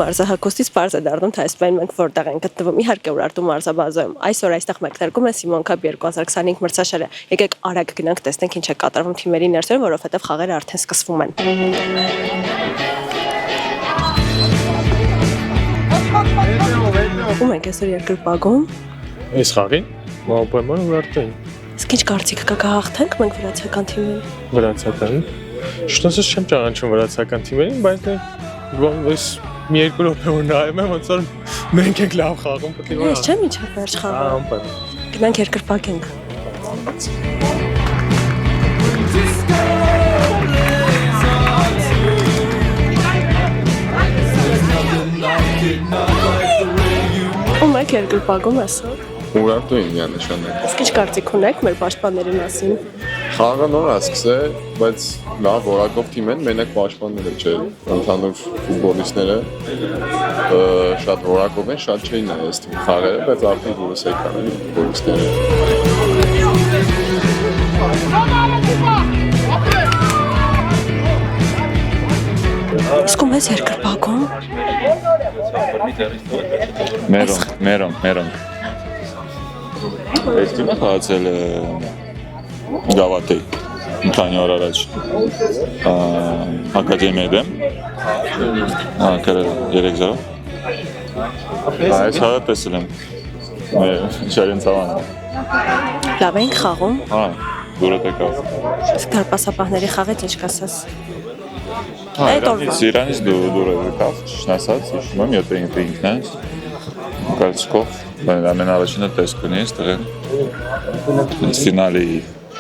Մարզահակոստից պարզ է դառնում, թե այսպես մենք որտեղ ենք գտնվում։ Իհարկե Ուրարտու մարզաբազայում։ Այսօր այստեղ մեկնարկում է Simon Cup 2025 մրցաշարը։ Եկեք արագ գնանք տեսնենք ինչ է կատարվում թիմերի ներսում, որովհետև խաղերը արդեն սկսվում են։ Ում ենք այսօր երկրպագում։ Այս խաղին մոպայման Ուրարտուին։ Իսկ ինչ կարծիք կա կհաղթենք մենք վրացական թիմին։ Վրացական։ Շնորհս չեմ ճանաչում վրացական թիմերին, բայց այս մի երկու րոպե որ նայում եմ, ոնց որ մենք ենք լավ խաղում, պետք է։ Ես չեմ ինչա վերջ խաղը։ Գնանք երկրպագենք։ Ում եք երկրպագում այսօր։ Ուրարտուին միանշանակ։ Իսկ ինչ կարծիք ունեք մեր պաշտպանների մասին։ Խաղը նոր է սկսել, բայց լավ որակով թիմ են, մենակ պաշտպանները չէ, ընդհանուր ֆուտբոլիստները շատ որակով են, շատ չէին այս թիմի խաղերը, բայց արդեն դուրս եկան ֆուտբոլիստները։ Իսկ ում ես երկրպագում։ Մերոն։ Այս թիմը խաղացել է Գավաթեի, քանի օր առաջ ակադեմիայի դեմ, կրել 3-0։ Այս խաղը տեսել եմ, շարին ծավանը։ Լավ ենք խաղում։ Դուրդ եկավ։ Իսկ դարպասապահների խաղից ինչ կասես։ Իրանից դուրդ եկավ, չնասած, հիշում եմ, յոտ էինք ինքն ես, կարծիքով, ամեն առաջինը տեսք ունի, ստեղ են ֆինալի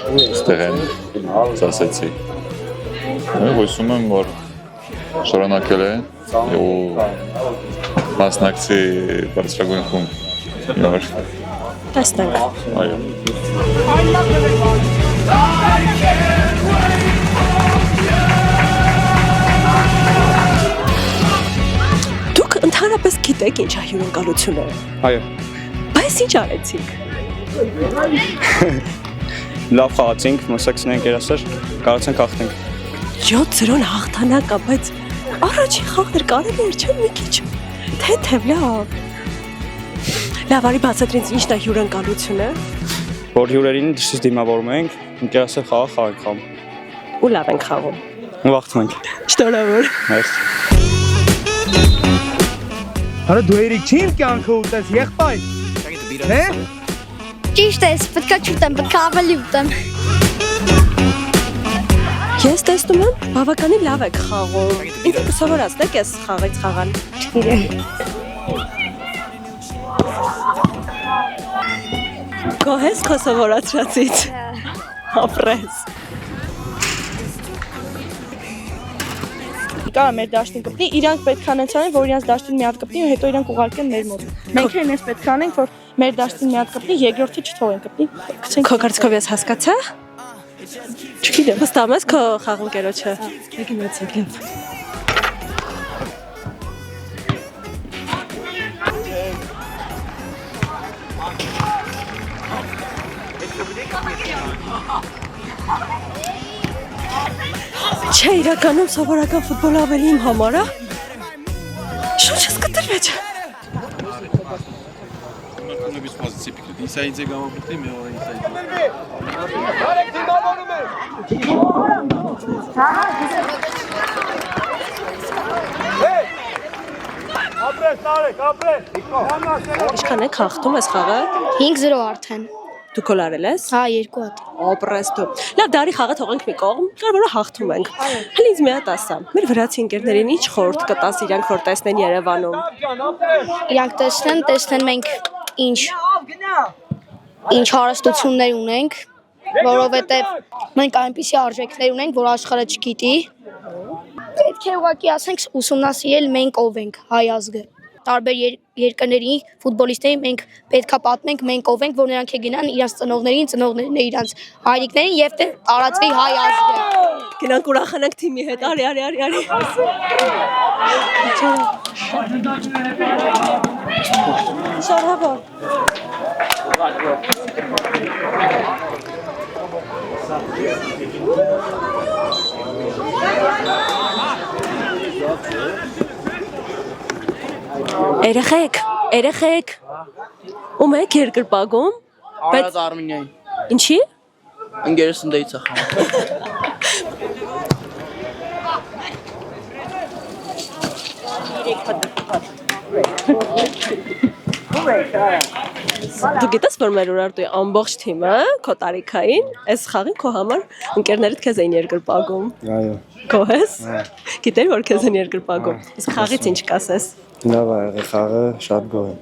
ստեղ են ծասեցի։ Հույսում եմ, որ շարունակել է ու մասնակցի բարձրագույն խումբ։ Տեսնենք։ Այո։ Դուք ընդհանրապես գիտեք ինչ է հյուրընկալությունը։ Այո։ Բայց ինչ արեցիք։ Լավ խաղացինք, մսակցնենք երասեր, կարողացանք հաղթենք։ 7-0 հաղթանակ է, բայց առաջին խաղն էր կարելի էր չէ՞ մի քիչ։ Թեթև լավ։ Լավ, արի բացատրի ինձ ինչն է հյուրընկալությունը։ Որ հյուրերին դրսից դիմավորում ենք, երասեր խաղը խաղանք խաղում։ Ու լավ ենք խաղում։ Ու հաղթում ենք։ Շնորհավոր։ Մերսի։ Արա դու երիկ չի իմ կյանքը ուտես, եղբայր։ Հե՞։ Ճիշտ ես, պետք է չուտեմ, պետք է ավելի ուտեմ։ Ես տեսնում եմ, բավականին լավ եք խաղում։ Ինձ կսովորացնեք ես խաղից խաղան։ Չգիտեմ։ Գոհ ես քո սովորացրածից։ Ապրես։ Կարա մեր դաշտին կպնի, իրանք պետք է անեցանեն, որ իրանք դաշտին մի հատ կպնի ու հետո իրանք ուղարկեն մեր մոտ։ Մենք էլ ես պետք է անենք, որ մեր դաշտին մի հատ կպնի, երկրորդը չթողեն կպնի։ Քո կարծիքով ես հասկացա։ Չգիտեմ, վստահ ես քո խաղընկերոջը։ Գնացինք լավ։ Չէ, իրականում սովորական ֆուտբոլը ավելի իմ համար է։ Շուտ ես կտրվեց։ Ինչքան եք հաղթում ես խաղը։ 5-0 արդեն։ Դու գոլ արել ես։ Հա, 2 հատ։ Ապրես դու։ Լավ, դարի խաղը թողենք մի կողմ, կարևորը հաղթում ենք։ Հələ ինձ մի հատ ասա։ Մեր վրացի ընկերներին ինչ խորհուրդ կտաս իրանք որ տեսնեն Երևանում։ Իրանք տեսնեն մենք ինչ հարստություններ ունենք, որովհետև մենք այնպիսի արժեքներ ունենք, որ աշխարհը չգիտի։ Պետք է ուղղակի ասենք ուսումնասիրել մենք ով ենք, հայ ազգը։ Տարբեր երկրների ֆուտբոլիստների մենք պետքա պատմենք մենք ով ենք, որ նրանք գնան իրանց ծնողներին իրանց հայրիկներին եւ տարածվի հայ ազգը։ Գնանք ուրախանանք թիմի հետ։ Արի։ Շնորհավոր։ Երեխեք։ Ում եք երկրպագում։ Արած Արմենիայի։ Ինչի։ Ընկերս ընդդեից է խաղում։ Դու գիտես, որ մեր Ուրարտուի ամբողջ թիմը քո տարիքային այս խաղին քո համար ընկերներիդ քեզ էին երկրպագում։ Այո։ Գոհ ես։ Գիտեր որ քեզ են երկրպագում։ Իսկ խաղից ինչ կասես։ Լավ է եղել խաղը, շատ գոհ եմ։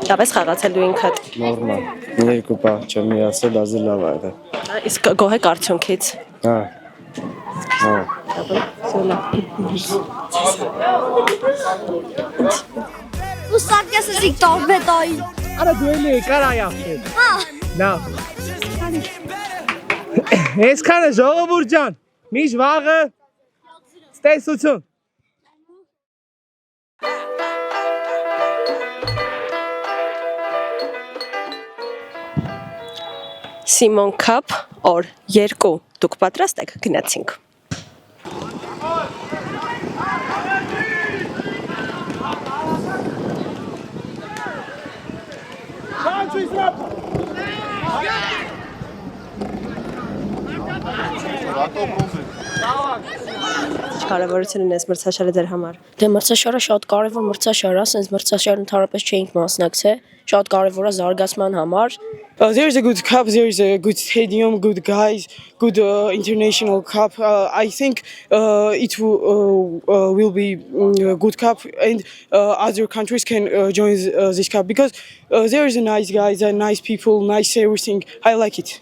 Լավ ես խաղացել դու ինքդ։ Նորմալ։ Երկու պահ չեմ միացել, բազի լավ է եղել։ Իսկ գոհ եք արդյունքից։ Հա։ Ու սարկեսը զիկ տորբետայի։ Արա դու էլի եկար այախտել։ Հա։ Լավ։ Այսքանը ժողովուրդ ջան, միշտ վաղը ստեսություն։ Simon Cup օր 2 դուք պատրաստ եք գնացինք։ Կարևորություն ունես մրցաշարը ձեր համար։ Դե մրցաշարը շատ կարևոր մրցաշար է, ասենց մրցաշարը ընդհանրապես չէինք մասնակցել, շատ կարևոր է զարգացման համար։ There is a good cup, there is a good stadium, good guys, good international cup. I think it will be a good cup and other countries can join this cup because there is a nice guys and nice people, nice everything. I like it.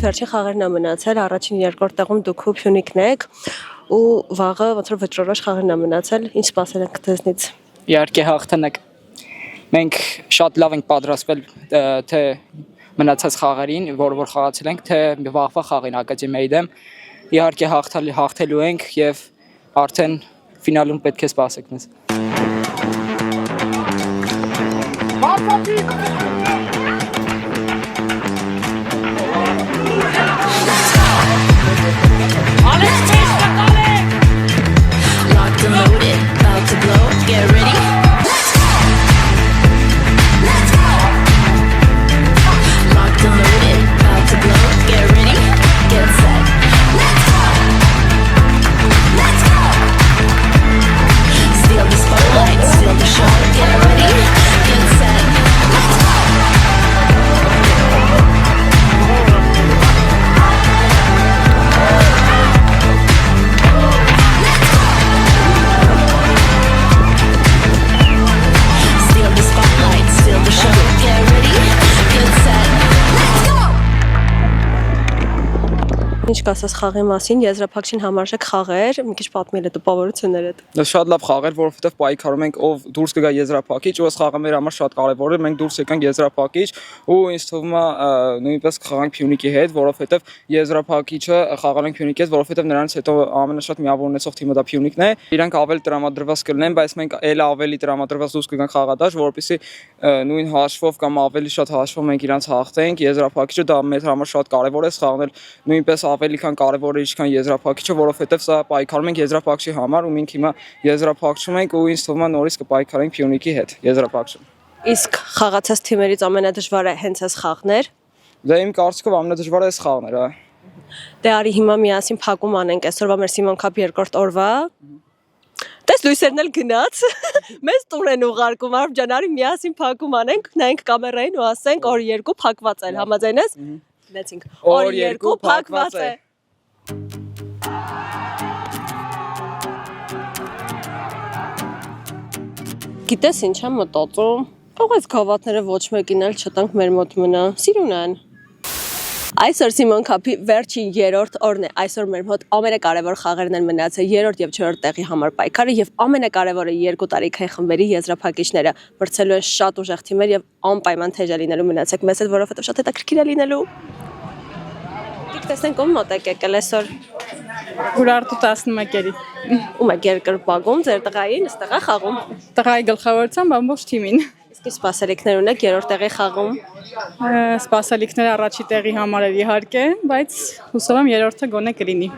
Վերջին խաղերն է մնացել, առաջին երկրորդ տեղում դուք ու Փյունիկն եք ու վաղը ոնց որ վճռորոշ խաղերն է մնացել, ինչ սպասել եք դեզնից։ Իհարկե հաղթանակ։ Մենք շատ լավ ենք պատրաստվել թե մնացած խաղերին, որ խաղացել ենք, թե վաղվա խաղին ակադեմիայի դեմ։ Իհարկե հաղթելու ենք եւ արդեն ֆինալում պետք է սպասենք մեզ։ Locked and loaded, about to blow, get ready. Let's go. Locked and loaded, about to blow, get ready, get set. Let's go. Let's go. Steal the spotlight, steal the show, get ready, get set. Let's go. Steal the spotlight, steal the show, get ready, get set. Let's go. Ինչ կասես խաղի մասին, եզրափակչին համարժեք խաղեր, մի քիչ պատմել է տպավորություններդ։ Շատ լավ խաղեր, որովհետև պայքարում ենք ով դուրս կգա եզրափակիչ, ու այս խաղը մեր համար շատ կարևոր է, մենք դուրս եկանք եզրափակիչ ու ինձ թվում է նույնպես կխաղանք Փյունիկի հետ, որովհետև եզրափակիչը խաղալ ենք Փյունիկի հետ, որովհետև նրանց հետո ամենաշատ միավոր ունեցող թիմը դա Փյունիկն է։ Իրանք ավելի տրամադրված կլինեն, բայց մենք էլ ավելի տրամադրված դուրս կգանք խաղադաշտ, որովհետեւ նույն հաշվով կամ ավելի շատ հաշվով մենք իրանց հաղթենք, եզրափակիչը դա մեր համար շատ կարևոր է, խաղն նույնպես ավելի քան կարևոր է, ինչքան եզրափակիչը, որովհետև սա պայքարում ենք եզրափակչի համար ու մենք հիմա եզրափակչում ենք ու ինձ թվում է նորից կպայքարենք Փյունիկի հետ եզրափակչում։ Իսկ խաղացած թիմերից ամենադժվարը հենց այս խաղն էր։ Դե իմ կարծիքով ամենադժվարը այս խաղն էր, այ։ Դե արի հիմա միասին փակում անենք այսօրվա մեր Simon Cup երկրորդ օրվա։ Տես լույսերն էլ գնաց։ Մեզ տուն են ուղարկում, Արփ ջան, արի միասին փակում անենք, նայենք կամերային ու ասենք օր 2 փակված է, համաձայն ես։ Դեցինք։ Օր 2 փակված է։ Գիտես ինչ եմ մտածում։ Թող այս գավաթները ոչ մեկին էլ չտանք մեր մոտ մնա։ Սիրուն են։ Այսօր Սիմոն Քափի վերջին 3-րդ օրն է։ Այսօր մեր մոտ ամենակարևոր խաղերն են մնացել 3-րդ եւ 4-րդ տեղի համար պայքարը եւ ամենակարևորը 2 տարիքային խմբերի եզրափակիչները։ Մրցելու են շատ ուժեղ թիմեր եւ անպայման թեժ է լինելու մնացեք մեզ հետ, որովհետեւ շատ հետաքրքիր է լինելու։ Դուք տեսնենք ում մոտ եք եկել այսօր։ Ուրարտու 11-երի։ Ում եք երկրպագում, ձեր տղային, ըստեղ է խաղում։ Տղայի գլխավորությամբ ամբողջ թիմին։ Իսկ սպասելիքներ ունեք 3-րդ տեղի խաղում։ Սպասելիքները առաջի տեղի համար էր իհարկե, բայց հուսով եմ 3-րդը գոնե կլինի։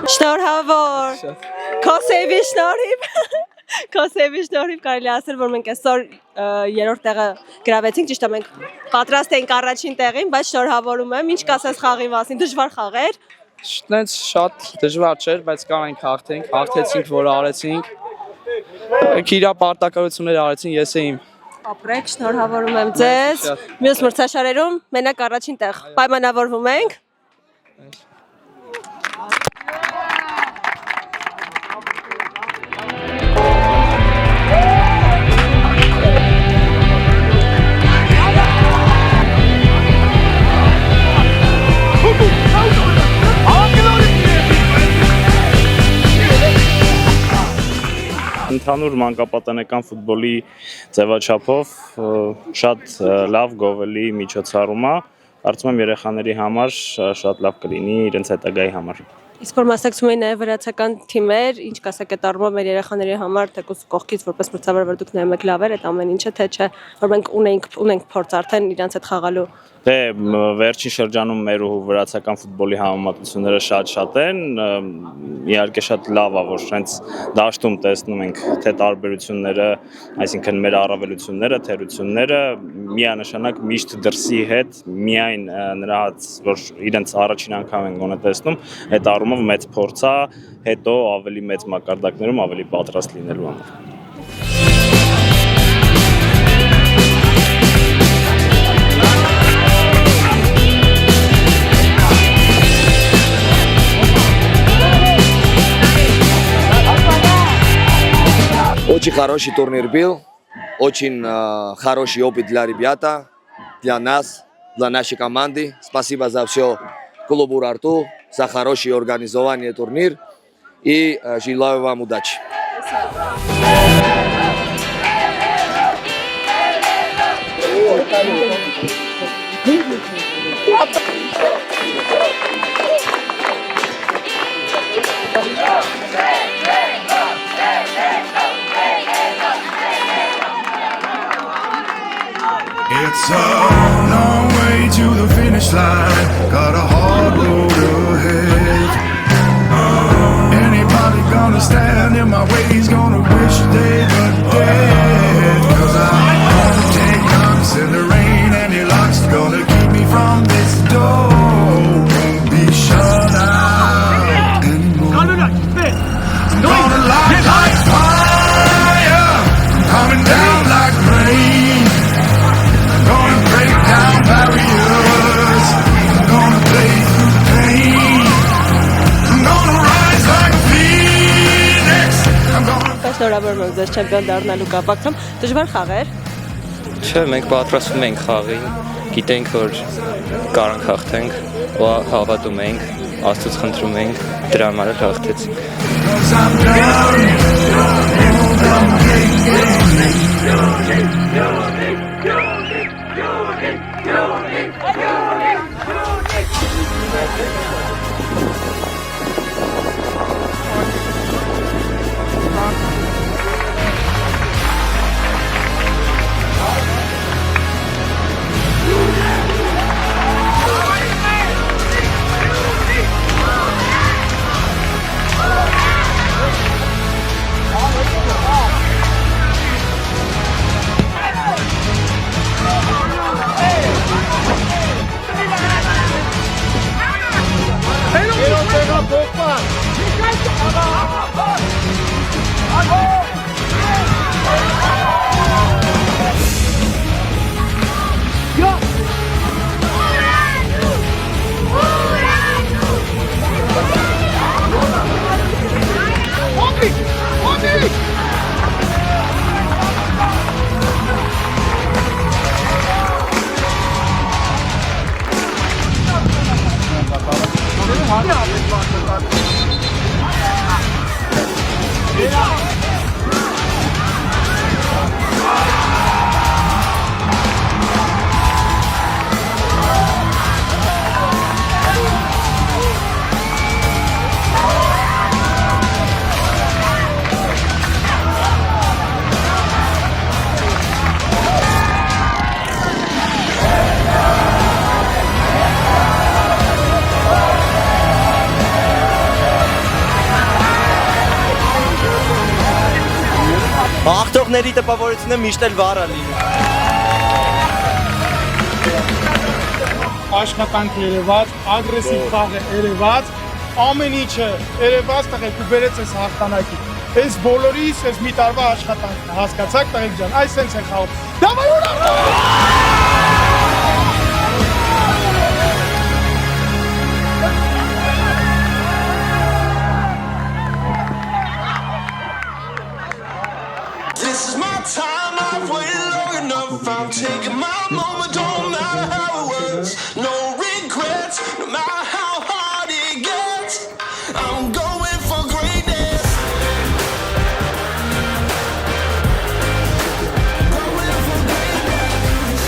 Շնորհավոր։ Քո սեյվի շնորհիվ։ Քո սեյվի շնորհիվ կարելի ասել, որ մենք այսօր 3-րդ տեղը գրավեցինք, ճիշտ է մենք պատրաստ էինք առաջին տեղին, բայց շնորհավորում եմ։ Ինչ կասես խաղի մասին, դժվար խաղ էր։ Շնենց շատ դժվար չէր, բայց կանենք հաղթենք, հաղթեցինք, որ արեցինք։ Իրա պարտականություններ արեցին, ես էիմ։ Ապրեք, շնորհավորում եմ ձեզ։ Մյուս մրցաշարերում մենակ առաջին տեղ պայմանավորվում ենք։ Ընդհանուր մանկապատանեկան ֆուտբոլի ձևաչափով շատ լավ գովելի միջոցառում է, կարծում եմ երեխաների համար շատ լավ կլինի իրենց հետագայի համար։ Իսկ որ մասնակցում էին նաև վրացական թիմեր, ինչ կասեք այդ առումով մեր երեխաների համար, թեկուզ կողքից որպես մրցավար, որ դուք նայում եք լավ էր այդ ամեն ինչը, թե չէ, որ մենք ունենք փորձ արդեն իրենց հետ խաղալու։ Դե վերջին շրջանում մեր ու վրացական ֆուտբոլի համեմատությունները շատ են, իհարկե շատ լավ է, որ հենց դաշտում տեսնում ենք թե տարբերությունները, այսինքն մեր առավելությունները, թերությունները, միանշանակ միշտ դրսի հետ, միայն նրա որ իրենց առաջին անգամ են գոնե տեսնում, այդ առումով մեծ փորձ է, հետո ավելի մեծ մակարդակներում ավելի պատրաստ լինելու համար։ Очень хороший турнир был, очень хороший опыт для ребята, для нас, для нашей команды. Спасибо за все клубу Урарту, за хороший организованный турнир и желаю вам удачи. It's a long way to the finish line, got a hard road ahead. Anybody gonna stand in my way is gonna wish they were dead. Cause I'm gonna take knocks in the rain, any luck's gonna keep me from this door. Won't be shut out anymore. I'm gonna light like fire, I'm coming down like rain. Gonna break down barriers, I'm gonna play through the pain, I'm gonna rise like a phoenix, I'm gonna... Շնորհավորում եմ ձեզ չեմպիոն դառնալու կապակցությամբ, դժվար խաղ էր։ Չէ, մենք պատրաստվում ենք խաղին, գիտենք, որ կարանք հաղթենք, հավատում ենք, Աստծուց խնդրում ենք, դրա համար էլ հաղթեցինք։ Հաղթողների տպավորությունը միշտ էլ վառ է լինում։ Աշխատանք երևաց, ագրեսիվ խաղ է երևաց, ամեն ինչը երևաց տղեկ ու բերեց այս հաղթանակի։ Այս բոլորիս, այս մի տարվա աշխատանքն է, հասկացաք տղեկ ջան, այս սենց է խաղում։ Դավայ ուրա! This is my time, I've waited long enough. I'm taking my moment, don't matter how it works. No regrets, no matter how hard it gets. I'm going for greatness. Going for greatness.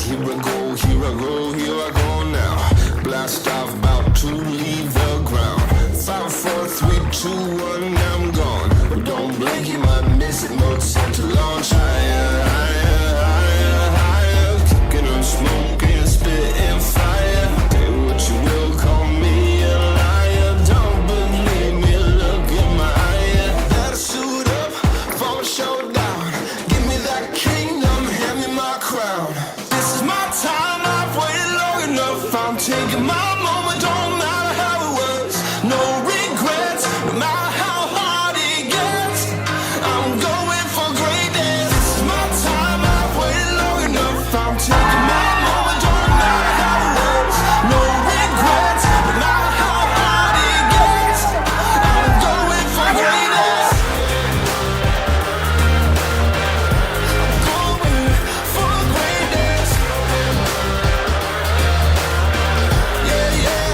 Here I go, here I go, here I go now. Blast off, about to leave the ground. 5, 4, 3, 2, 1, I'm gone. But don't blink, you might miss it. No time to launch. Higher, higher, higher, higher. Kicking and smoking, spitting fire. Say what you will, call me a liar. Don't believe me, look in my eye. Gotta suit up, fall showdown. Give me that kingdom, hand me my crown. This is my time, I've waited long enough. I'm taking my moment, don't matter how it works. No regrets, no matter how hard it gets. I'm going for greatness. This is my time, I've waited long enough. I'm taking my moment, don't matter how it works. No regrets, no matter how hard it gets. I'm going for greatness. Going for greatness. Yeah, yeah,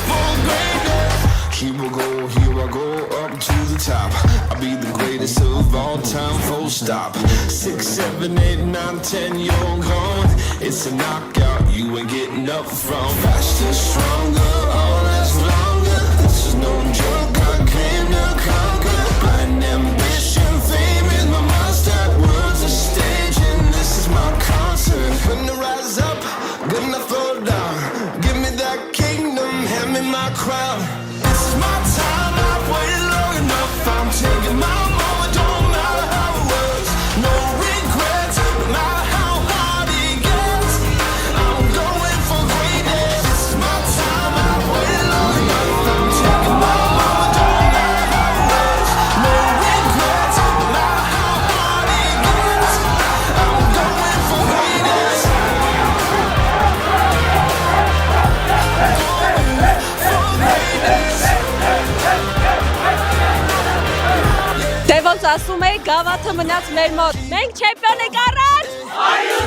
for greatness. Here I go, up to the top. I'll be the greatest of all time, full stop. 6, 7, 8, 9, 10, you're gone. It's a knockout, you ain't getting up from. Faster, stronger, all lasts longer. This is no joke, I came to conquer. Blind ambition, fame is my monster. World's a stage and this is my concert. Gonna rise up, gonna throw down. Give me that kingdom, hand me my crown. This is my time, I've waited long enough. I'm taking my moment, don't matter how it works. No regrets, no matter how hard it gets. I'm going for greatness. This is my time, I've waited long enough. I'm taking my moment, don't matter how it works. No regrets, no matter how hard it gets. I'm going for greatness. Դե ոնց ասում էի, գավաթը մնաց մեր մոտ։ Մենք չեմպիոն ենք առաջ։ Այո,